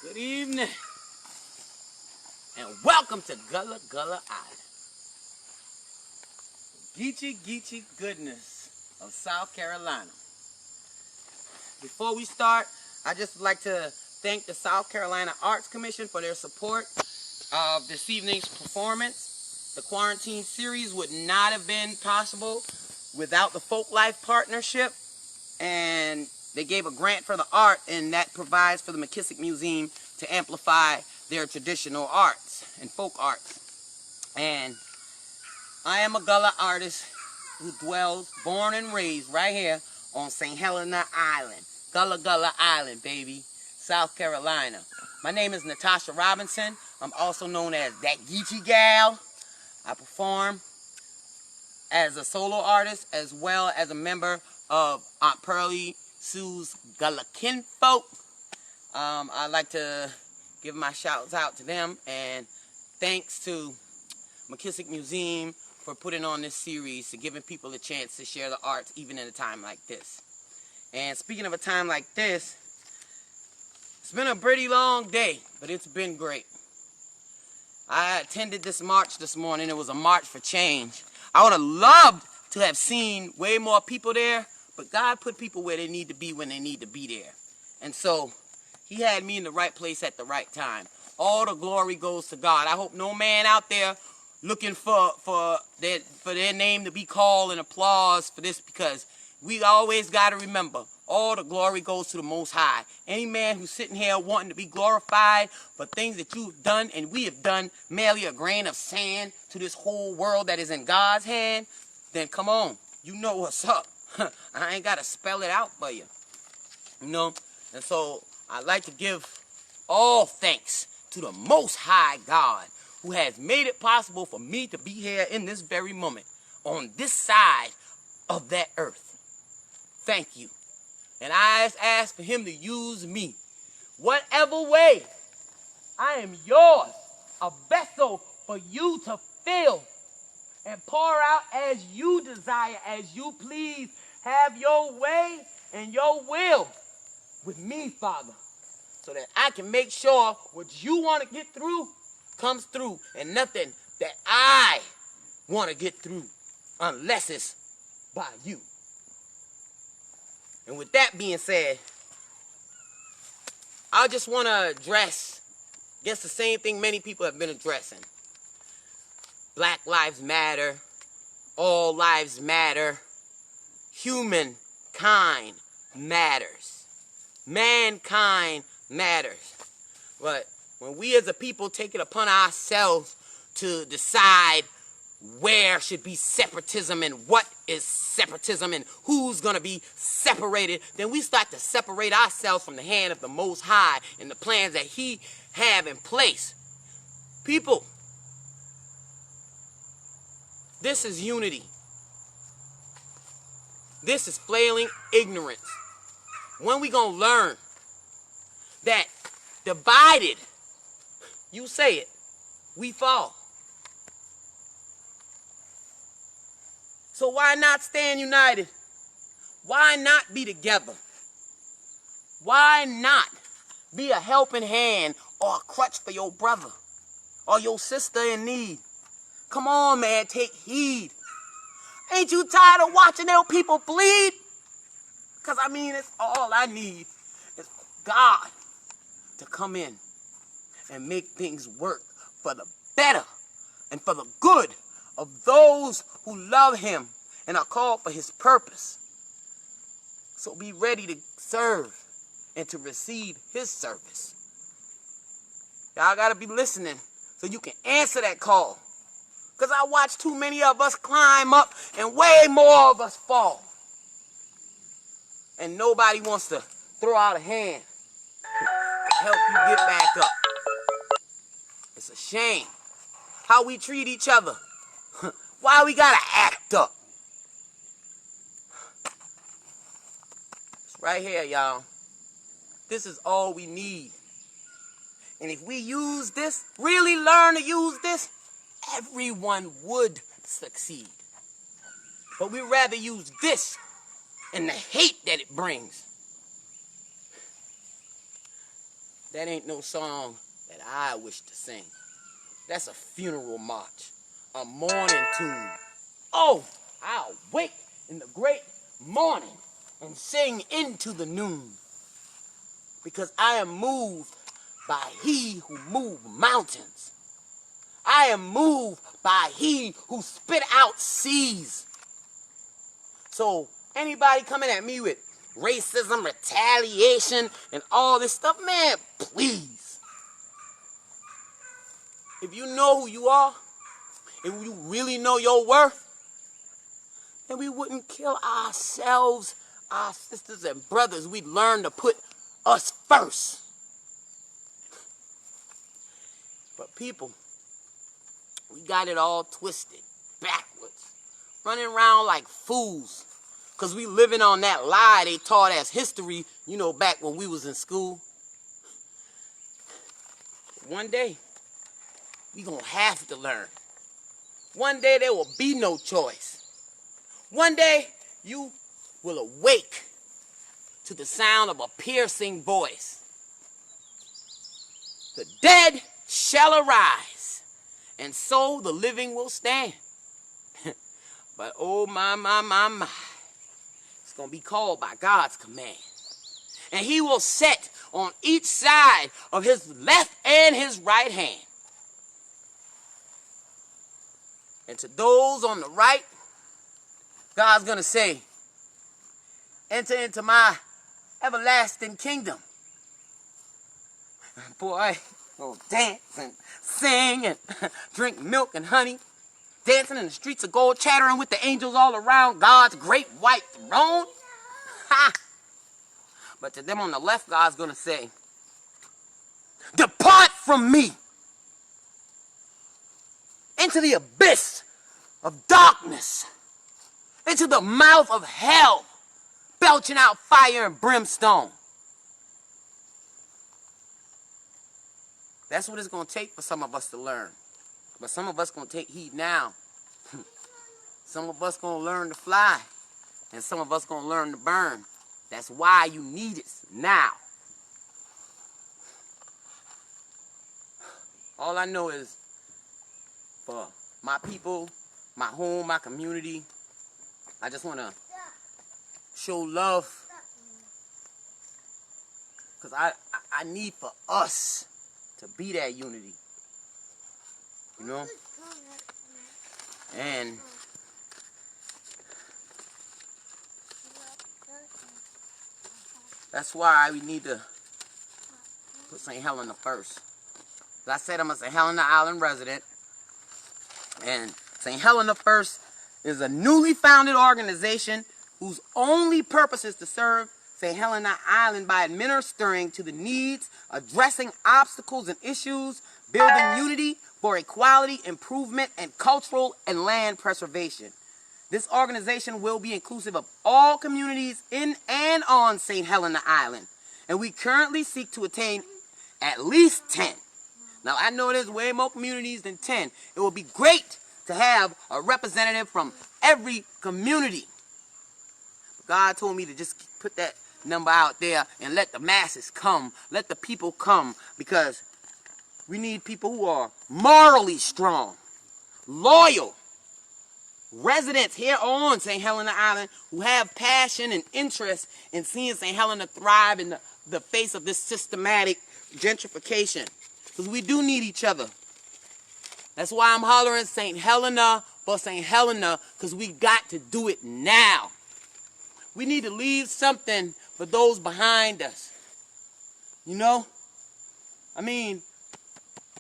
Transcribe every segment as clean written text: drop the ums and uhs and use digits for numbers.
Good evening, and welcome to Gullah Island. Geechee goodness of South Carolina. Before we start, I just would like to thank the South Carolina Arts Commission for their support of this evening's performance. The Quarantunes series would not have been possible without the Folk Life Partnership, and they gave a grant for the art, and that provides for the McKissick Museum to amplify their traditional arts and folk arts. And I am a Gullah artist who dwells, born and raised right here on St. Helena Island. Gullah Island, baby, South Carolina. My name is Natasha Robinson. I'm also known as that Geechee gal. I perform as a solo artist as well as a member of Aunt Pearlie Sue's Gullah Kinfolk. I'd like to give my shouts out to them, and thanks to McKissick Museum for putting on this series, to giving people a chance to share the arts even in a time like this. And speaking of a time like this, it's been a pretty long day, but it's been great. I attended this march this morning. It was a march for change. I would have loved to have seen way more people there, but God put people where they need to be when they need to be there. And so he had me in the right place at the right time. All the glory goes to God. I hope no man out there looking for their name to be called and applause for this, because we always got to remember, all the glory goes to the Most High. Any man who's sitting here wanting to be glorified for things that you've done and we have done, merely a grain of sand to this whole world that is in God's hand, then come on, you know what's up. I ain't got to spell it out for you. You know? And so I'd like to give all thanks to the Most High God, who has made it possible for me to be here in this very moment, on this side of that earth. Thank you. And I ask for him to use me. Whatever way, I am yours, a vessel for you to fill and pour out as you desire, as you please. Have your way and your will with me, Father, so that I can make sure what you want to get through comes through, and nothing that I want to get through unless it's by you. And with that being said, I just want to address, guess the same thing many people have been addressing. Black lives matter. All lives matter. Humankind matters. Mankind matters. But when we as a people take it upon ourselves to decide where should be separatism and what is separatism and who's going to be separated, then we start to separate ourselves from the hand of the Most High and the plans that he have in place. People, this is unity. This is flailing ignorance. When we gonna learn that divided, you say it, we fall. So why not stand united? Why not be together? Why not be a helping hand or a crutch for your brother or your sister in need? Come on, man, take heed. Ain't you tired of watching them people bleed? Because, I mean, it's all I need is God to come in and make things work for the better and for the good of those who love him and are called for his purpose. So be ready to serve and to receive his service. Y'all got to be listening so you can answer that call. Because I watch too many of us climb up and way more of us fall. And nobody wants to throw out a hand to help you get back up. It's a shame how we treat each other. Why we gotta act up? It's right here, y'all. This is all we need. And if we use this, really learn to use this, everyone would succeed. But we'd rather use this and the hate that it brings. that ain't no song that I wish to sing. That's a funeral march, a mourning tune. Oh, I'll wake in the great morning and sing into the noon, because I am moved by he who moved mountains. I am moved by he who spit out seas. So anybody coming at me with racism, retaliation, and all this stuff, man, please. If you know who you are, if you really know your worth, then we wouldn't kill ourselves, our sisters and brothers. We'd learn to put us first. But people, we got it all twisted, backwards, running around like fools, because we living on that lie they taught as history, you know, back when we was in school. One day, we gonna have to learn. One day there will be no choice. One day, you will awake to the sound of a piercing voice. The dead shall arise, and so the living will stand. But oh my, it's gonna be called by God's command. And he will set on each side of his left and his right hand. And to those on the right, God's gonna say, enter into my everlasting kingdom. Boy, oh, dance and sing and drink milk and honey, dancing in the streets of gold, chattering with the angels all around God's great white throne. Ha! But to them on the left, God's gonna say, depart from me into the abyss of darkness, into the mouth of hell, belching out fire and brimstone. That's what it's going to take for some of us to learn. But some of us going to take heed now. Some of us going to learn to fly. And some of us going to learn to burn. That's why you need it now. All I know is for my people, my home, my community, I just want to show love. Because I need for us to be that unity. You know? And that's why we need to put St. Helena first. As I said, I'm a St. Helena Island resident. And St. Helena First is a newly founded organization whose only purpose is to serve St. Helena Island by administering to the needs, addressing obstacles and issues, building unity for equality, improvement, and cultural and land preservation. This organization will be inclusive of all communities in and on St. Helena Island, and we currently seek to attain at least 10. Now, I know there's way more communities than 10. It would be great to have a representative from every community. God told me to just put that number out there and let the masses come. Let the people come, because we need people who are morally strong, loyal, residents here on St. Helena Island who have passion and interest in seeing St. Helena thrive in the face of this systematic gentrification. Because we do need each other. That's why I'm hollering St. Helena for St. Helena, because we got to do it now. We need to leave something for those behind us. You know? I mean,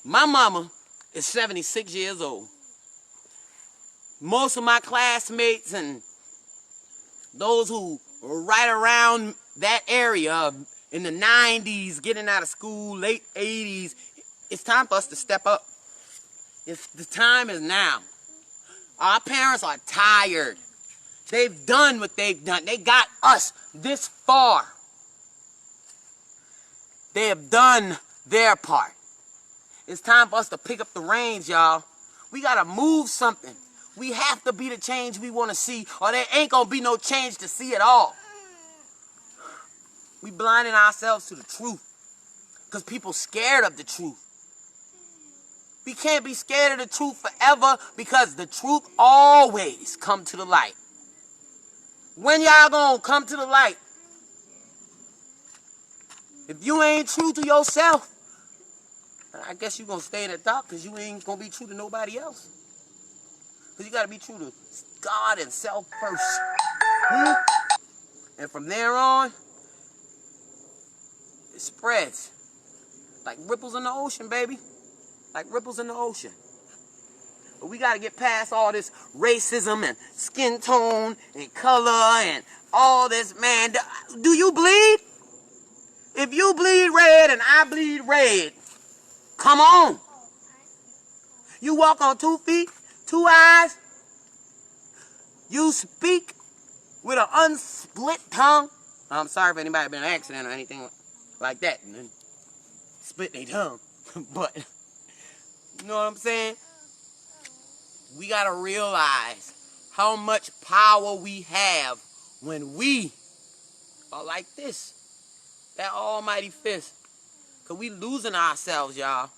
my mama is 76 years old. Most of my classmates and those who were right around that area in the 90s, getting out of school, late 80s, it's time for us to step up. The time is now. Our parents are tired. They've done what they've done. They got us this far. They have done their part. It's time for us to pick up the reins, y'all. We gotta move something. We have to be the change we want to see, or there ain't gonna be no change to see at all. We blinding ourselves to the truth. Because people scared of the truth. We can't be scared of the truth forever because the truth always come to the light. When y'all gonna come to the light? If you ain't true to yourself, I guess you gonna stay in the dark because you ain't gonna be true to nobody else. Because you gotta be true to God and self first. And from there on, it spreads. Like ripples in the ocean, baby. Like ripples in the ocean. But we gotta get past all this racism and skin tone and color and all this, man. Do you bleed? If you bleed red and I bleed red, come on. You walk on 2 feet, 2 eyes. You speak with an unsplit tongue. I'm sorry if anybody been in an accident or anything like that and then split their tongue. But, you know what I'm saying? We gotta realize how much power we have when we are like this. That almighty fist. Because we losing ourselves, y'all.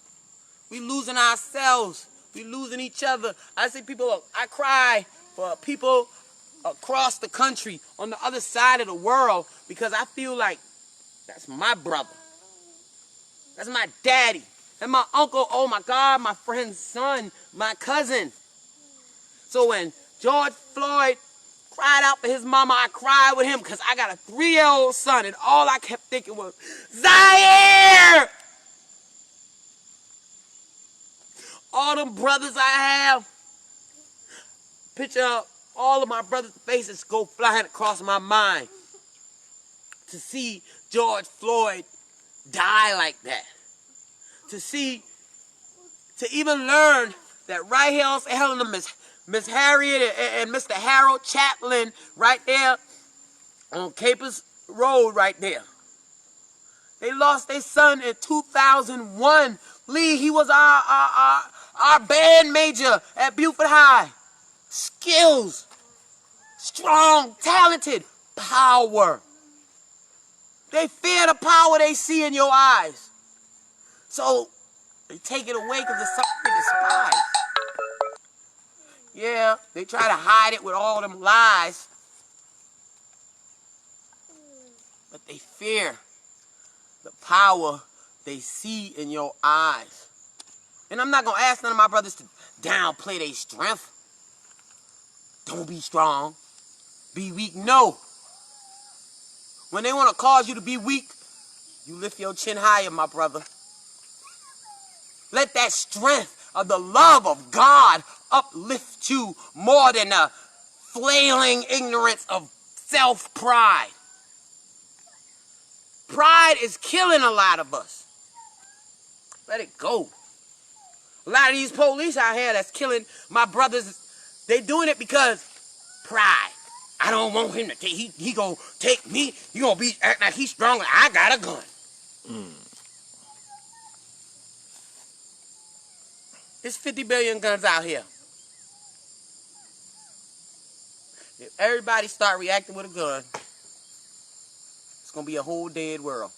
We losing ourselves. We losing each other. I see people, I cry for people across the country on the other side of the world because I feel like that's my brother. That's my daddy. And my uncle, oh my God, my friend's son, my cousin. So when George Floyd cried out for his mama, I cried with him because I got a 3-year-old son and all I kept thinking was, Zaire! All them brothers I have, picture of all of my brothers' faces go flying across my mind to see George Floyd die like that. To even learn that right here on Helena, Miss Harriet and Mr. Harold Chaplin right there on Capers Road right there. They lost their son in 2001. Lee, he was our band major at Beaufort High. Skills, strong, talented, power. They fear the power they see in your eyes. So they take it away because it's something they despise. Yeah, they try to hide it with all them lies. But they fear the power they see in your eyes. And I'm not going to ask none of my brothers to downplay their strength. Don't be strong. Be weak. No. When they want to cause you to be weak, you lift your chin higher, my brother. Let that strength of the love of God uplift you more than the flailing ignorance of self-pride. Pride is killing a lot of us. Let it go. A lot of these police out here that's killing my brothers, they doing it because pride. I don't want him to take, he gonna take me, he gonna be act like he's stronger. I got a gun. There's 50 billion guns out here. If everybody start reacting with a gun, it's gonna be a whole dead world.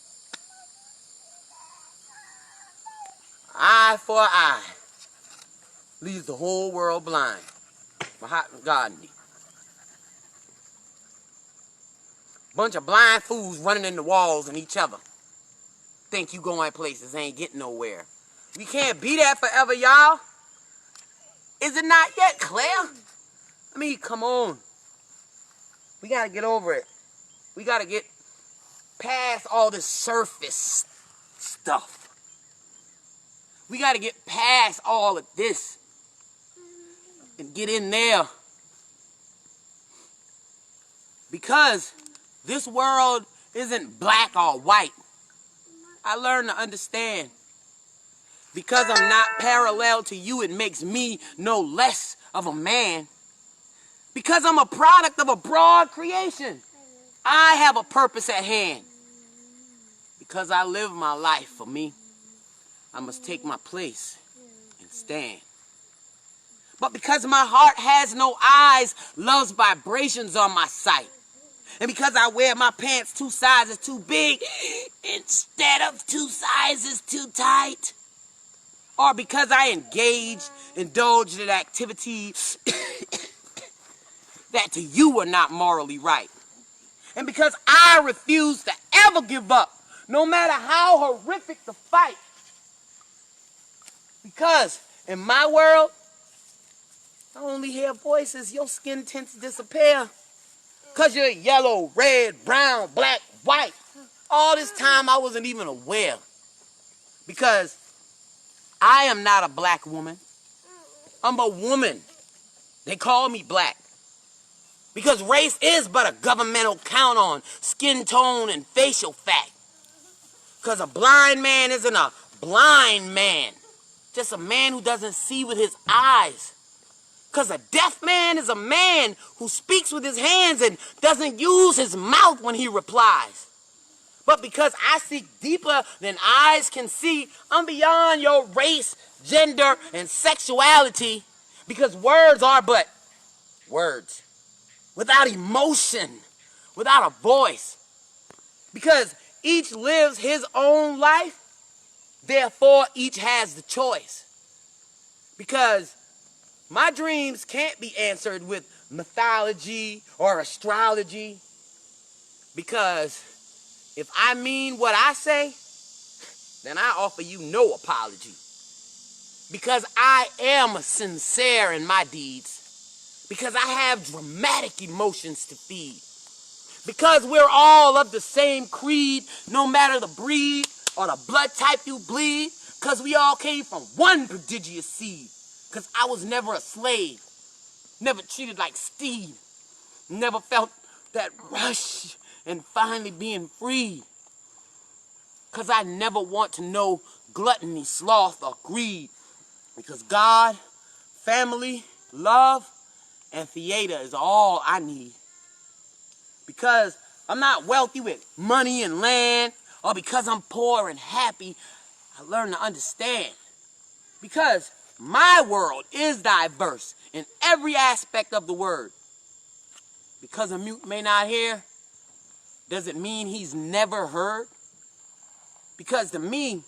Eye for eye leaves the whole world blind. Mahatma Gandhi. Bunch of blind fools running in the walls and each other. Think you going places, ain't getting nowhere. We can't be that forever, y'all. Is it not yet, Claire? I mean, come on. We gotta get over it. We gotta get past all this surface stuff. We gotta get past all of this and get in there. Because this world isn't black or white. I learned to understand. Because I'm not parallel to you, it makes me no less of a man. Because I'm a product of a broad creation. I have a purpose at hand. Because I live my life for me, I must take my place and stand. But because my heart has no eyes, love's vibrations on my sight. And because I wear my pants 2 sizes too big instead of 2 sizes too tight. Or because I indulge in activities that to you are not morally right. And because I refuse to ever give up, no matter how horrific the fight. Because in my world, I only hear voices, your skin tints disappear. Because you're yellow, red, brown, black, white. All this time I wasn't even aware. Because I am not a black woman. I'm a woman. They call me black. Because race is but a governmental count on skin tone and facial fat. Because a blind man isn't a blind man. Just a man who doesn't see with his eyes. Because a deaf man is a man who speaks with his hands and doesn't use his mouth when he replies. But because I see deeper than eyes can see, I'm beyond your race, gender, and sexuality. Because words are but words. Without emotion. Without a voice. Because each lives his own life. Therefore, each has the choice. Because my dreams can't be answered with mythology or astrology. Because if I mean what I say, then I offer you no apology. Because I am sincere in my deeds. Because I have dramatic emotions to feed. Because we're all of the same creed, no matter the breed or the blood type you bleed. Because we all came from one prodigious seed. Because I was never a slave. Never treated like Steve. Never felt that rush and finally being free. Because I never want to know gluttony, sloth, or greed. Because God, family, love, and theater is all I need. Because I'm not wealthy with money and land, or because I'm poor and happy, I learn to understand. Because my world is diverse in every aspect of the word. Because a mute may not hear, doesn't mean he's never heard. Because to me,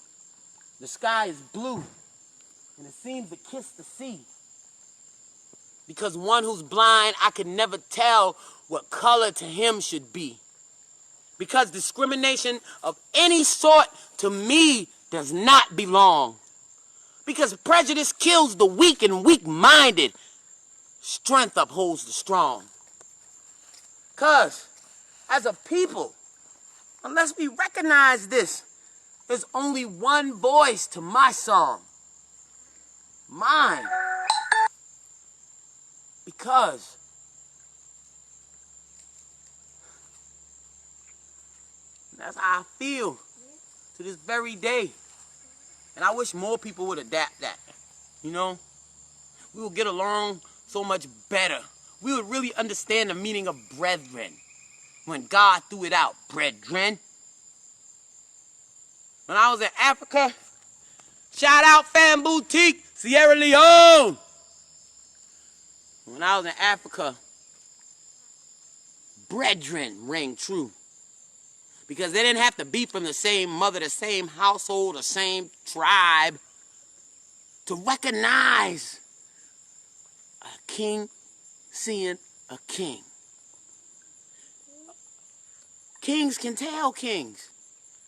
the sky is blue, and it seems to kiss the sea. Because one who's blind, I could never tell what color to him should be. Because discrimination of any sort to me does not belong. Because prejudice kills the weak and weak-minded. Strength upholds the strong. Because as a people, unless we recognize this, there's only one voice to my song. Mine. Because that's how I feel to this very day. And I wish more people would adapt that. You know? We would get along so much better. We would really understand the meaning of brethren. When God threw it out, brethren. When I was in Africa, shout out Fan Boutique, Sierra Leone. When I was in Africa, brethren rang true. Because they didn't have to be from the same mother, the same household, the same tribe to recognize a king seeing a king. Kings can tell kings.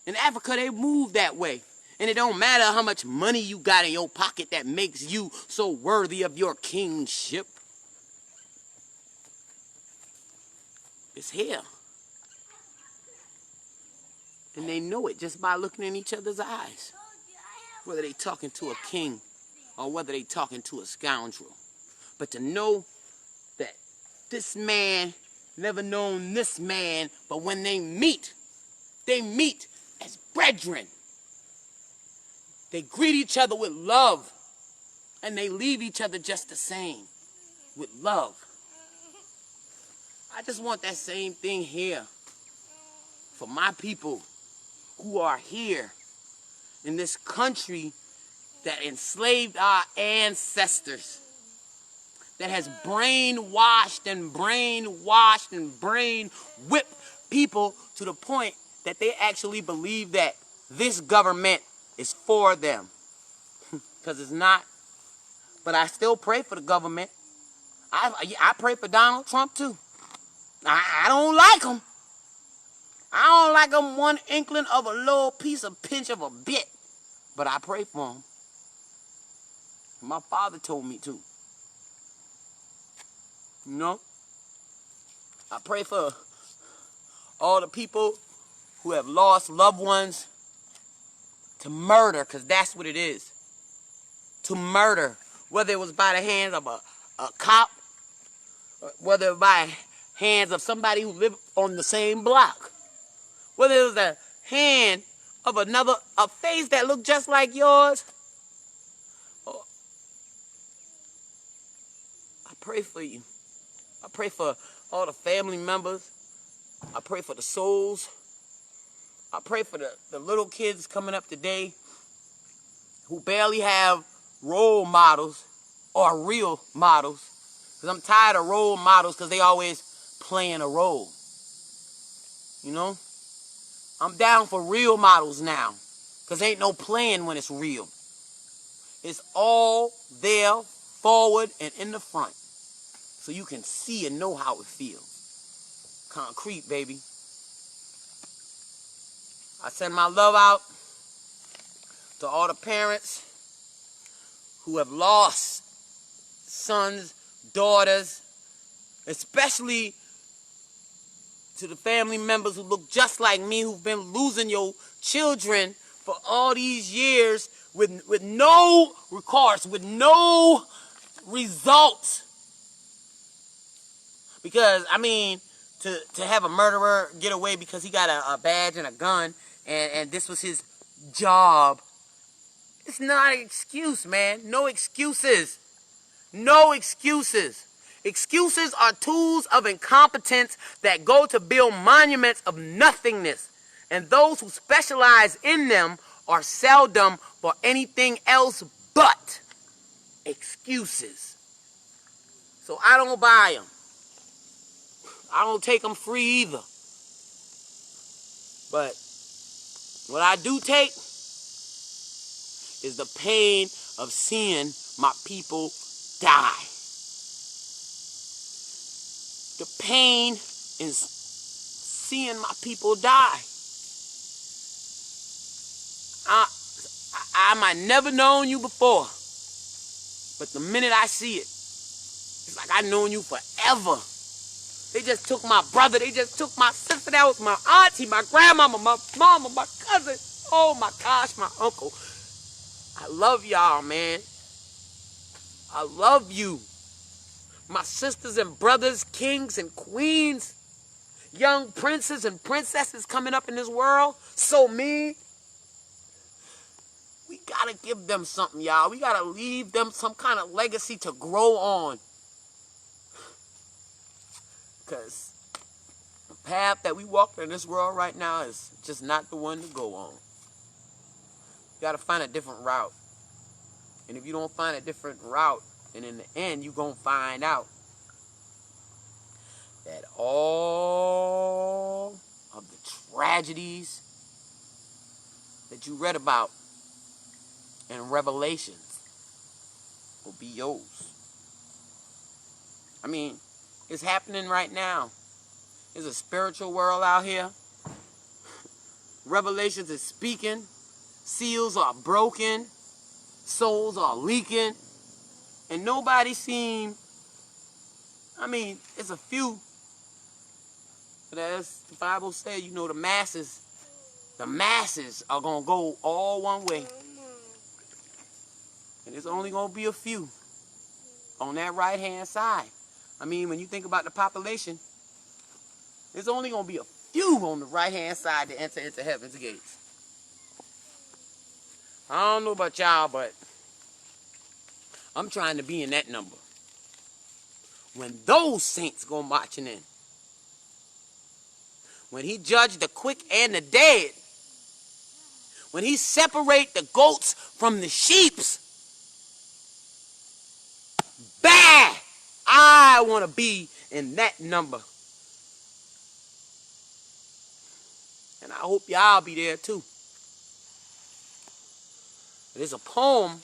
In Africa, they move that way. And it don't matter how much money you got in your pocket that makes you so worthy of your kingship. It's here. And they know it just by looking in each other's eyes. Whether they talking to a king or whether they talking to a scoundrel. But to know that this man never known this man, but when they meet as brethren. They greet each other with love, and they leave each other just the same, with love. I just want that same thing here for my people who are here in this country that enslaved our ancestors. that has brainwashed and brainwashed and brain-whipped people to the point that they actually believe that this government is for them. Because it's not. But I still pray for the government. I pray for Donald Trump too. I don't like him. I don't like him one inkling of a little piece of pinch of a bit. But I pray for him. My father told me to. You know? I pray for all the people who have lost loved ones to murder, because that's what it is. To murder. Whether it was by the hands of a cop, whether it was by hands of somebody who lived on the same block, whether it was the hand of a face that looked just like yours. I pray for you. I pray for all the family members. I pray for the souls. I pray for the little kids coming up today who barely have role models or real models. Because I'm tired of role models because they always playing a role. You know? I'm down for real models now. Because ain't no playing when it's real. It's all there, forward and in the front. So you can see and know how it feels. Concrete, baby. I send my love out to all the parents who have lost sons, daughters, especially to the family members who look just like me, who've been losing your children for all these years with no recourse, with no results. Because, I mean, to have a murderer get away because he got a badge and a gun and this was his job, it's not an excuse, man. No excuses. No excuses. Excuses are tools of incompetence that go to build monuments of nothingness. And those who specialize in them are seldom for anything else but excuses. So I don't buy them. I don't take them free either. But what I do take is the pain of seeing my people die. The pain in seeing my people die. I might never known you before, but the minute I see it, it's like I've known you forever. They just took my brother, they just took my sister, that was my auntie, my grandmama, my mama, my cousin. Oh my gosh, my uncle. I love y'all, man. I love you. My sisters and brothers, kings and queens, young princes and princesses coming up in this world. So me. We gotta give them something, y'all. We gotta leave them some kind of legacy to grow on. Because the path that we walk in this world right now is just not the one to go on. You gotta find a different route. And if you don't find a different route, and in the end, you're going to find out that all of the tragedies that you read about in Revelations will be yours. I mean, it's happening right now. There's a spiritual world out here. Revelations is speaking. Seals are broken. Souls are leaking. And nobody seem, I mean, it's a few. But as the Bible says, you know, the masses are going to go all one way. And it's only going to be a few on that right-hand side. I mean, when you think about the population, there's only going to be a few on the right-hand side to enter into heaven's gates. I don't know about y'all, but I'm trying to be in that number. When those saints go marching in. When he judged the quick and the dead. When he separate the goats from the sheeps. Bah! I want to be in that number. And I hope y'all be there too. There's a poem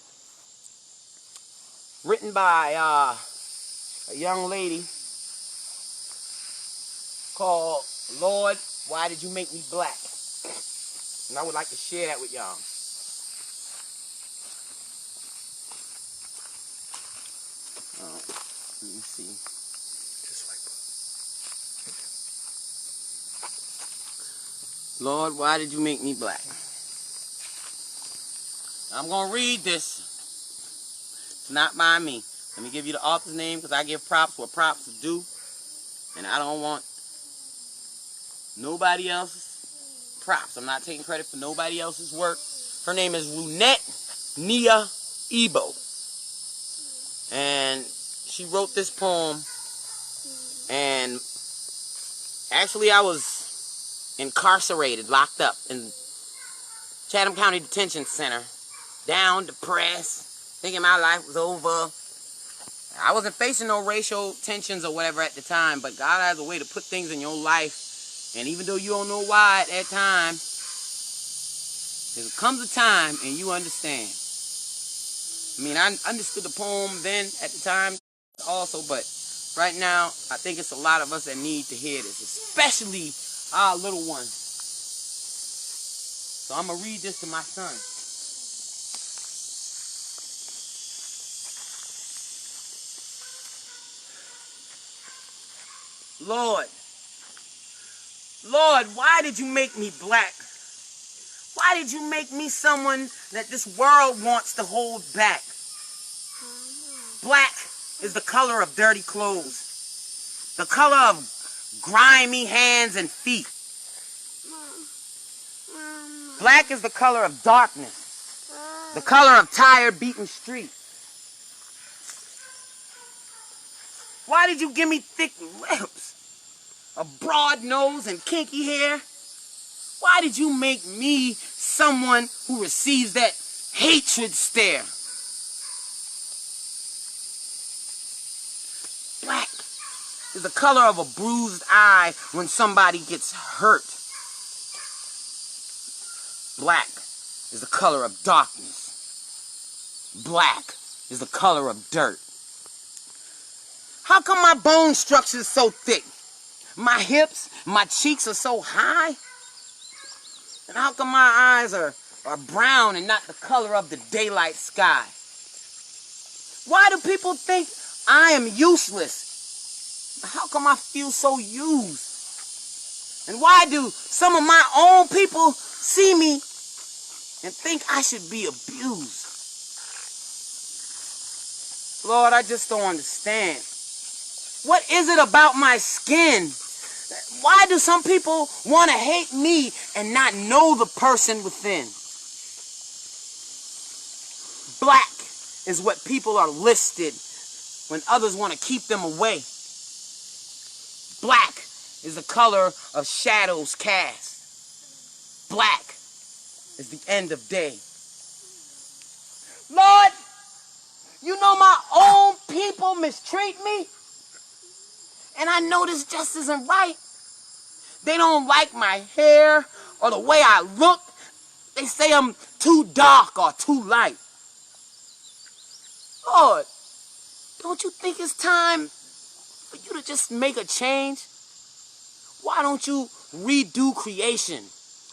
written by a young lady called Lord, Why Did You Make Me Black? And I would like to share that with y'all. Let me see. Lord, why did you make me black? I'm going to read this. It's not by me. Let me give you the author's name because I give props where props are due. And I don't want nobody else's props. I'm not taking credit for nobody else's work. Her name is Runette Nia Ebo. And she wrote this poem. And actually I was incarcerated, locked up in Chatham County Detention Center. Down, depressed, thinking my life was over. I wasn't facing no racial tensions or whatever at the time, but God has a way to put things in your life. And even though you don't know why at that time, there comes a time and you understand. I mean, I understood the poem then at the time also, but right now, I think it's a lot of us that need to hear this, especially our little ones. So I'm going to read this to my son. Lord, why did you make me black? Why did you make me someone that this world wants to hold back? Black is the color of dirty clothes, the color of grimy hands and feet. Black is the color of darkness, the color of tired, beaten streets. Why did you give me thick lips, a broad nose, and kinky hair? Why did you make me someone who receives that hatred stare? Black is the color of a bruised eye when somebody gets hurt. Black is the color of darkness. Black is the color of dirt. How come my bone structure is so thick? My hips, my cheeks are so high? And how come my eyes are brown and not the color of the daylight sky? Why do people think I am useless? How come I feel so used? And why do some of my own people see me and think I should be abused? Lord, I just don't understand. What is it about my skin? Why do some people want to hate me and not know the person within? Black is what people are listed when others want to keep them away. Black is the color of shadows cast. Black is the end of day. Lord, you know my own people mistreat me. And I know this just isn't right. They don't like my hair or the way I look. They say I'm too dark or too light. Lord, don't you think it's time for you to just make a change? Why don't you redo creation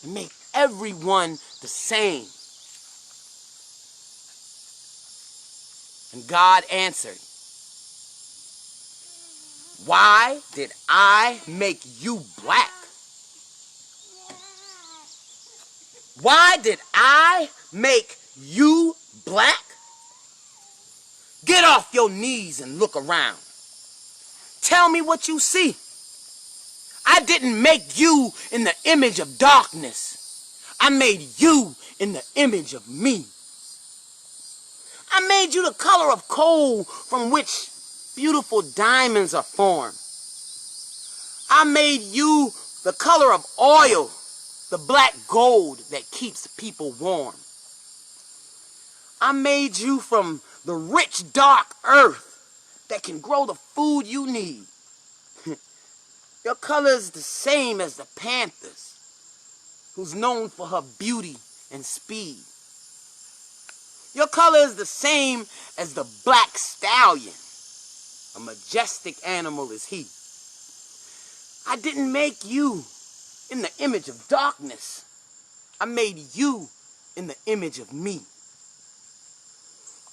and make everyone the same? And God answered, why did I make you black? Why did I make you black? Get off your knees and look around. Tell me what you see. I didn't make you in the image of darkness. I made you in the image of me. I made you the color of coal from which beautiful diamonds are formed. I made you the color of oil, the black gold that keeps people warm. I made you from the rich dark earth that can grow the food you need. Your color is the same as the panther's, who's known for her beauty and speed. Your color is the same as the black stallion. A majestic animal is he. I didn't make you in the image of darkness. I made you in the image of me.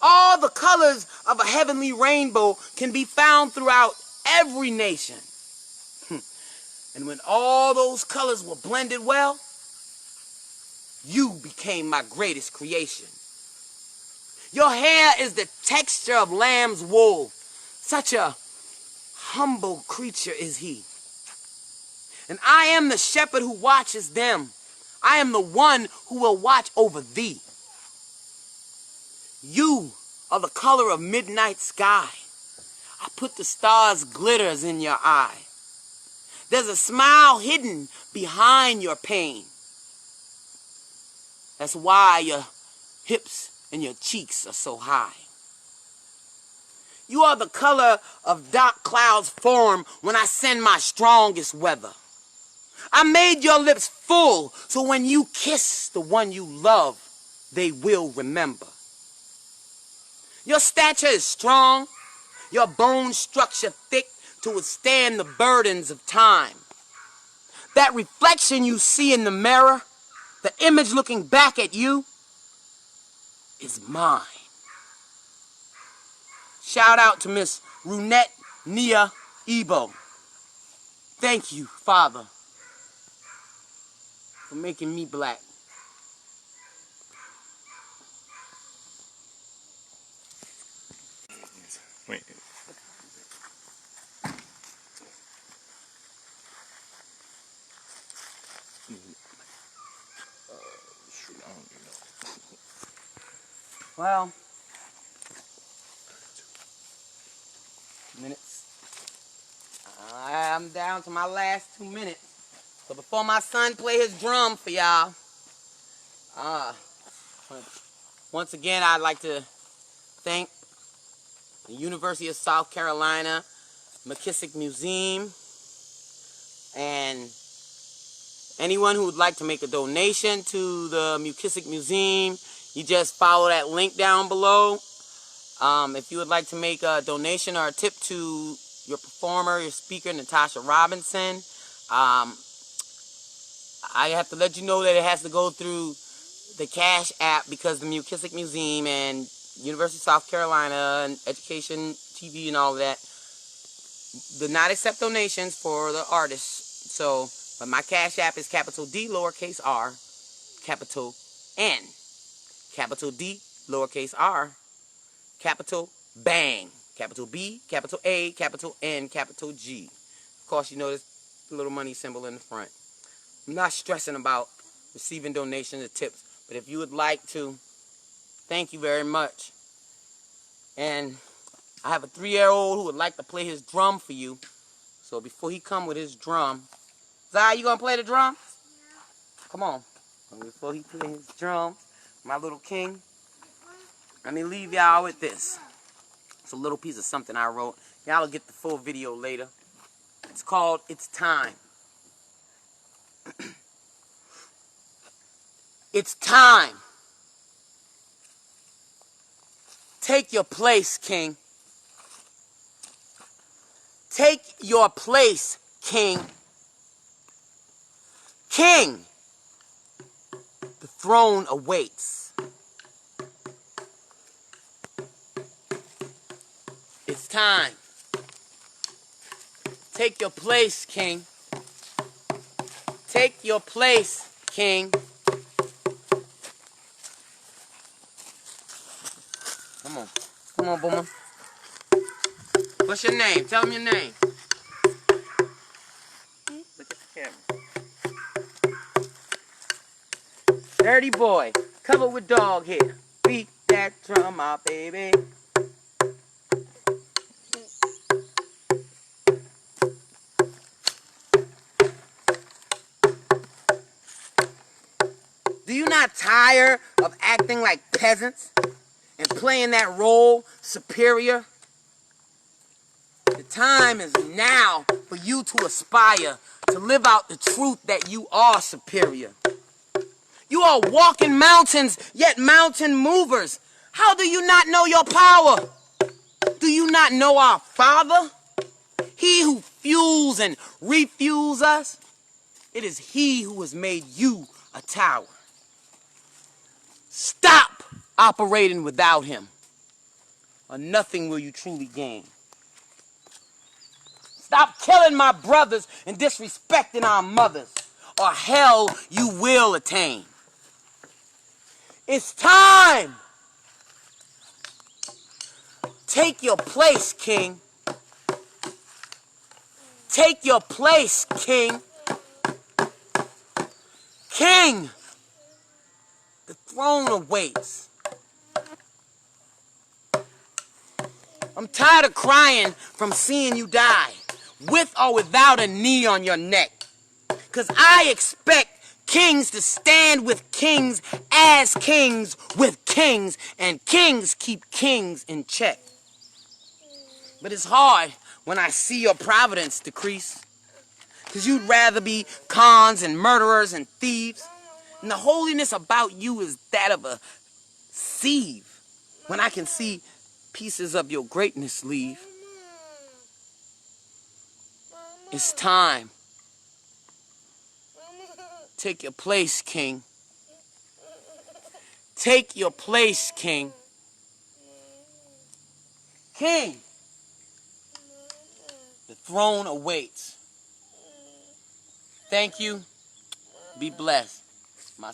All the colors of a heavenly rainbow can be found throughout every nation. And when all those colors were blended well, you became my greatest creation. Your hair is the texture of lamb's wool. Such a humble creature is he. And I am the shepherd who watches them. I am the one who will watch over thee. You are the color of midnight sky. I put the stars' glitters in your eye. There's a smile hidden behind your pain. That's why your hips and your cheeks are so high. You are the color of dark clouds form when I send my strongest weather. I made your lips full so when you kiss the one you love, they will remember. Your stature is strong, your bone structure thick to withstand the burdens of time. That reflection you see in the mirror, the image looking back at you, is mine. Shout out to Miss Runette Nia Ebo. Thank you, Father, for making me black. Wait. Well, minutes. I'm down to my last 2 minutes. So before my son play his drum for y'all, once again, I'd like to thank the University of South Carolina, McKissick Museum, and anyone who would like to make a donation to the McKissick Museum, you just follow that link down below. If you would like to make a donation or a tip to your performer, your speaker, Natasha Robinson, I have to let you know that it has to go through the Cash App because the McKissick Museum and University of South Carolina and Education TV and all of that do not accept donations for the artists. So, but my Cash App is capital D, lowercase r, capital N, capital D, lowercase r, capital Bang, capital B, capital A, capital N, capital G. Of course, you notice the little money symbol in the front. I'm not stressing about receiving donations or tips, but if you would like to, thank you very much. And I have a 3-year-old who would like to play his drum for you. So before he come with his drum, Zai, you gonna play the drum? Yeah. Come on. And before he play his drum, my little king, let me leave y'all with this. It's a little piece of something I wrote. Y'all will get the full video later. It's called It's Time. It's time. Take your place, king. Take your place, king. King, the throne awaits. It's time. Take your place, king. Take your place, king. Come on. Come on, Boomer. What's your name? Tell me your name. Look at the camera. Dirty boy, covered with dog hair. Beat that drum, my baby. Do you not tire of acting like peasants and playing that role superior? time is now for you to aspire to live out the truth that you are superior. You are walking mountains, yet mountain movers. How do you not know your power? Do you not know our Father? He who fuels and refuels us. It is He who has made you a tower. Stop operating without Him, or nothing will you truly gain. Stop killing my brothers and disrespecting our mothers, or hell you will attain. It's time. Take your place, King. Take your place, King. King, the throne awaits. I'm tired of crying from seeing you die, with or without a knee on your neck. 'Cause I expect kings to stand with kings as kings with kings, and kings keep kings in check. But it's hard when I see your providence decrease, 'cause you'd rather be cons and murderers and thieves. And the holiness about you is that of a sieve, when I can see pieces of your greatness leave. It's time. Take your place, King. Take your place, King. King, the throne awaits. Thank you. Be blessed. My